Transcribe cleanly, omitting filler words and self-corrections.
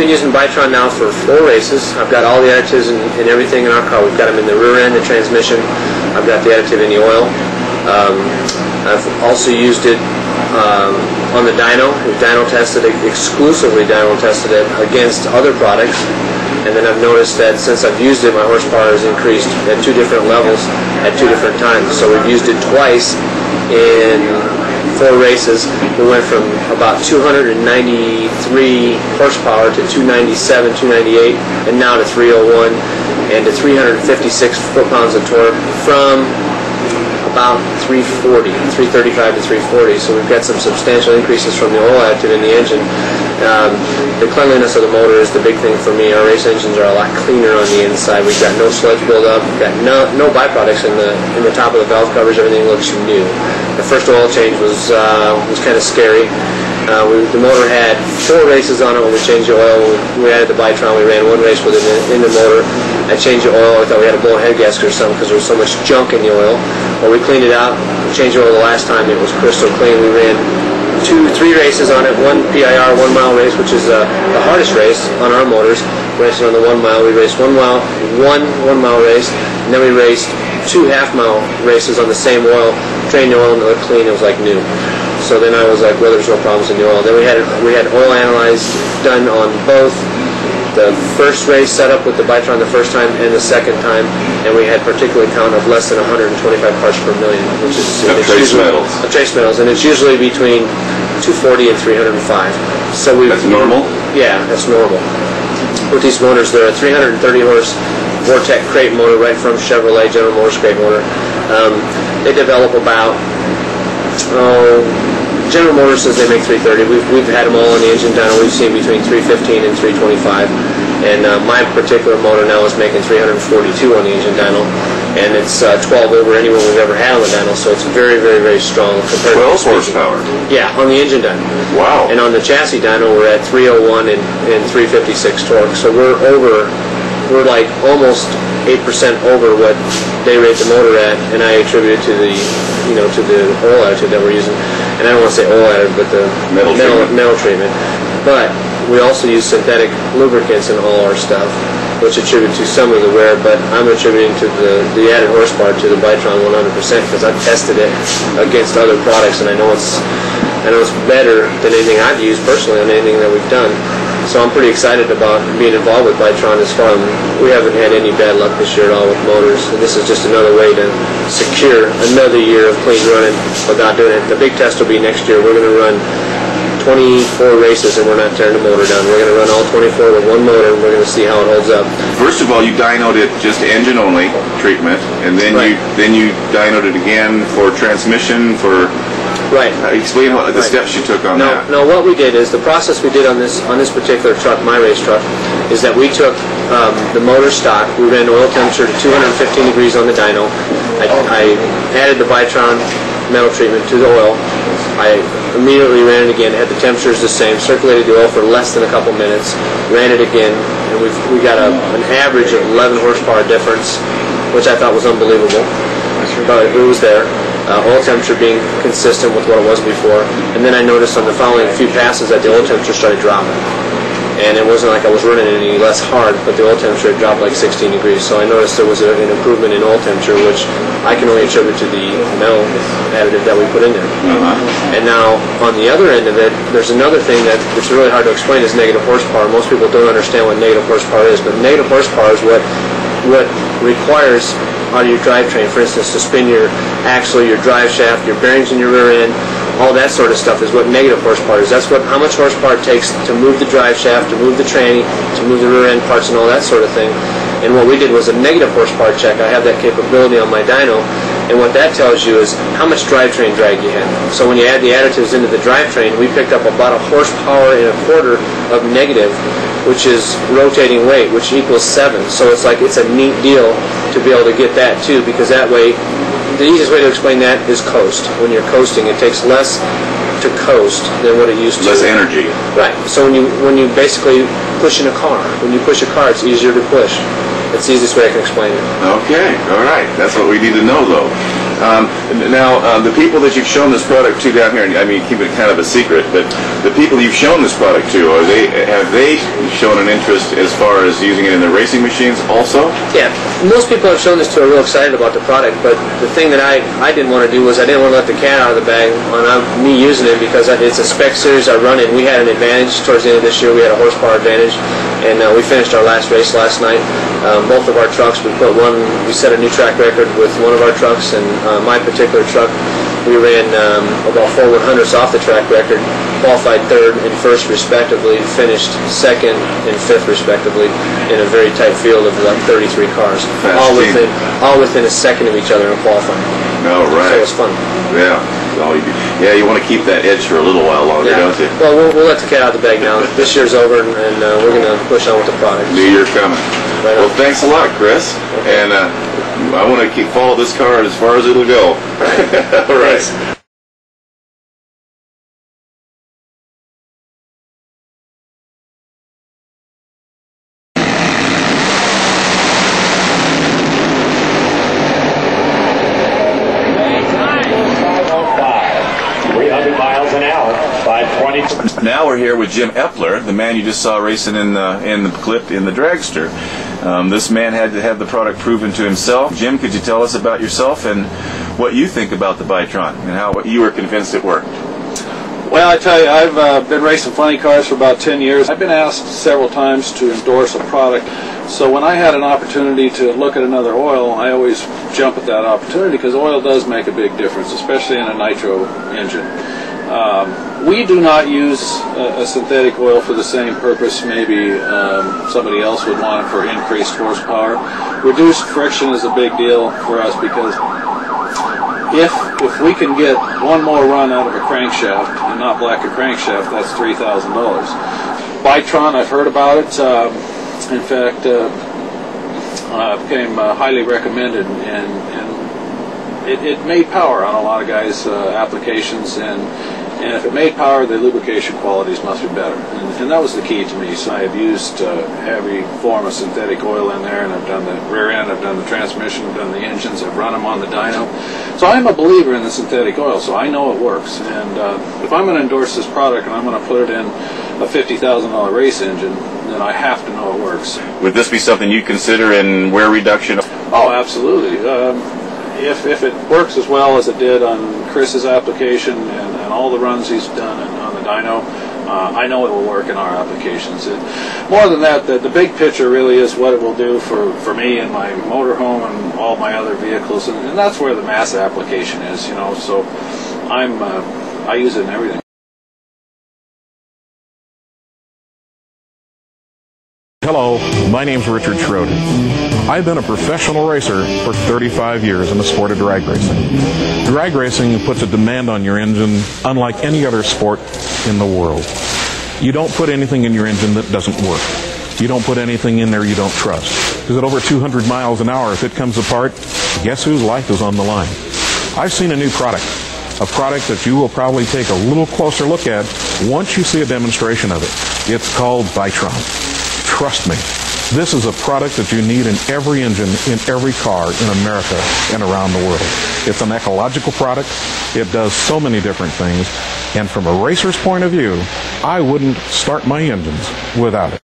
been using Bi-Tron now for 4 races. I've got all the additives and everything in our car. We've got them in the rear end, the transmission. I've got the additive in the oil. I've also used it on the dyno. We've dyno tested it, exclusively dyno tested it against other products. And then I've noticed that since I've used it, my horsepower has increased at 2 different levels at 2 different times. So we've used it twice in 4 races. We went from about 293 horsepower to 297, 298, and now to 301 and to 356 foot-pounds of torque from about 340, 335 to 340. So we've got some substantial increases from the oil additive in the engine. The cleanliness of the motor is the big thing for me. Our race engines are a lot cleaner on the inside. We've got no sludge buildup. We've got no byproducts in the top of the valve covers. Everything looks new. The first oil change was kind of scary. The motor had 4 races on it when we changed the oil. We added the Bi-Tron. We ran 1 race with it in the motor. I changed the oil. I thought we had a blown head gasket or something because there was so much junk in the oil. Well, we cleaned it out. We changed the oil the last time. It was crystal clean. We ran 3 races on it. 1 PIR 1 mile race, which is the hardest race on our motors. Racing on the 1 mile. We raced 1 mile race, and then we raced 2 half-mile races on the same oil. Drained the oil and it looked clean. It was like new. So then I was like, well, there's no problems in the oil. Then we had oil analyzed done on both the first race set up with the Bi-Tron the first time and the second time, and we had particulate count of less than 125 parts per million, which is trace metals. Trace metals, and it's usually between 240 and 305. So that's normal? Yeah, that's normal. With these motors, they're a 330 horse Vortec crate motor right from Chevrolet, General Motors crate motor. They develop about, General Motors says they make 330. We've had them all on the engine dyno. We've seen between 315 and 325. And my particular motor now is making 342 on the engine dyno. And it's 12 over anyone we've ever had on the dyno. So it's very, very, very strong compared 12 horsepower? Yeah, on the engine dyno. Wow. And on the chassis dyno, we're at 301 and 356 torque. So we're like almost 8% over what they rate the motor at, and I attribute it to the oil additive that we're using. And I don't want to say oil additive, but the metal treatment. But we also use synthetic lubricants in all our stuff, which attribute to some of the wear, but I'm attributing to the added horsepower to the Bi-Tron 100% because I've tested it against other products, and I know it's better than anything I've used personally on anything that we've done. So I'm pretty excited about being involved with Bi-Tron as far as we haven't had any bad luck this year at all with motors. And this is just another way to secure another year of clean running without doing it. The big test will be next year. We're going to run 24 races and we're not tearing the motor down. We're going to run all 24 with 1 motor and we're going to see how it holds up. First of all, you dynoed it just engine only treatment, and then you dynoed it again for transmission, for... Right. Explain the steps you took on that. No, what we did is the process we did on this particular truck, my race truck, is that we took the motor stock. We ran oil temperature to 215 degrees on the dyno. I added the Bi-Tron metal treatment to the oil. I immediately ran it again. Had the temperatures the same. Circulated the oil for less than a couple minutes. Ran it again, and we got an average of 11 horsepower difference, which I thought was unbelievable. But it was there. Oil temperature being consistent with what it was before, and then I noticed on the following few passes that the oil temperature started dropping, and it wasn't like I was running any less hard, but the oil temperature had dropped like 16 degrees, so I noticed there was an improvement in oil temperature, which I can only attribute to the metal additive that we put in there. And now on the other end of it, there's another thing that it's really hard to explain is negative horsepower. Most people don't understand what negative horsepower is, but negative horsepower is what requires out of your drivetrain, for instance, to spin your axle, your drive shaft, your bearings in your rear end, all that sort of stuff is what negative horsepower is. That's how much horsepower it takes to move the drive shaft, to move the tranny, to move the rear end parts and all that sort of thing. And what we did was a negative horsepower check. I have that capability on my dyno, and what that tells you is how much drivetrain drag you have. So when you add the additives into the drivetrain, we picked up about 1.25 horsepower of negative, which is rotating weight, which equals 7. So it's a neat deal to be able to get that too, because that way, the easiest way to explain that is coast. When you're coasting, it takes less to coast than what it used to. Less energy. Right. So when you basically push in a car, when you push a car, it's easier to push. That's the easiest way I can explain it. Okay. All right. That's what we need to know, though. Now, the people that you've shown this product to down here, and I mean, keep it kind of a secret, but the people you've shown this product to, have they shown an interest as far as using it in their racing machines also? Yeah, most people I've shown this to are real excited about the product, but the thing that I didn't want to do was I didn't want to let the cat out of the bag on me using it, because it's a spec series I run in. We had an advantage towards the end of this year. We had a horsepower advantage, and we finished our last race last night. Both of our trucks, we set a new track record with one of our trucks, and my particular truck, we ran about 4 100ths off the track record, qualified 3rd and 1st respectively, finished 2nd and 5th respectively in a very tight field of like 33 cars, all within a second of each other in qualifying. No, right. So it was fun. Yeah. Yeah, you want to keep that edge for a little while longer, don't you? Well, we'll let the cat out of the bag now. This year's over, and we're going to push on with the product. New year coming. Right well, thanks a lot, Chris. Okay. And I want to follow this car as far as it'll go. All right. Now we're here with Jim Epler, the man you just saw racing in the clip in the dragster. This man had to have the product proven to himself. Jim, could you tell us about yourself and what you think about the Bi-Tron and how you were convinced it worked? Well, I tell you, I've been racing funny cars for about 10 years. I've been asked several times to endorse a product. So when I had an opportunity to look at another oil, I always jump at that opportunity, because oil does make a big difference, especially in a nitro engine. We do not use a synthetic oil for the same purpose maybe somebody else would want it for increased horsepower. Reduced friction is a big deal for us, because if we can get one more run out of a crankshaft and not black a crankshaft, that's $3,000. Bi-Tron, I've heard about it. In fact, became highly recommended, and it made power on a lot of guys' applications, and if it made power, the lubrication qualities must be better. And that was the key to me. So I have used every form of synthetic oil in there, and I've done the rear end, I've done the transmission, I've done the engines, I've run them on the dyno. So I'm a believer in the synthetic oil, so I know it works. And if I'm going to endorse this product and I'm going to put it in a $50,000 race engine, then I have to know it works. Would this be something you consider in wear reduction? Oh, absolutely. If it works as well as it did on Chris's application and all the runs he's done on the dyno, I know it will work in our applications. More than that, the big picture really is what it will do for me and my motorhome and all my other vehicles, and that's where the mass application is, you know. So I use it in everything. Hello, my name's Richard Schroeder. I've been a professional racer for 35 years in the sport of drag racing. Drag racing puts a demand on your engine unlike any other sport in the world. You don't put anything in your engine that doesn't work. You don't put anything in there you don't trust. Because at over 200 miles an hour, if it comes apart, guess whose life is on the line? I've seen a new product. A product that you will probably take a little closer look at once you see a demonstration of it. It's called Bi-Tron. Trust me, this is a product that you need in every engine, in every car in America and around the world. It's an ecological product. It does so many different things. And from a racer's point of view, I wouldn't start my engines without it.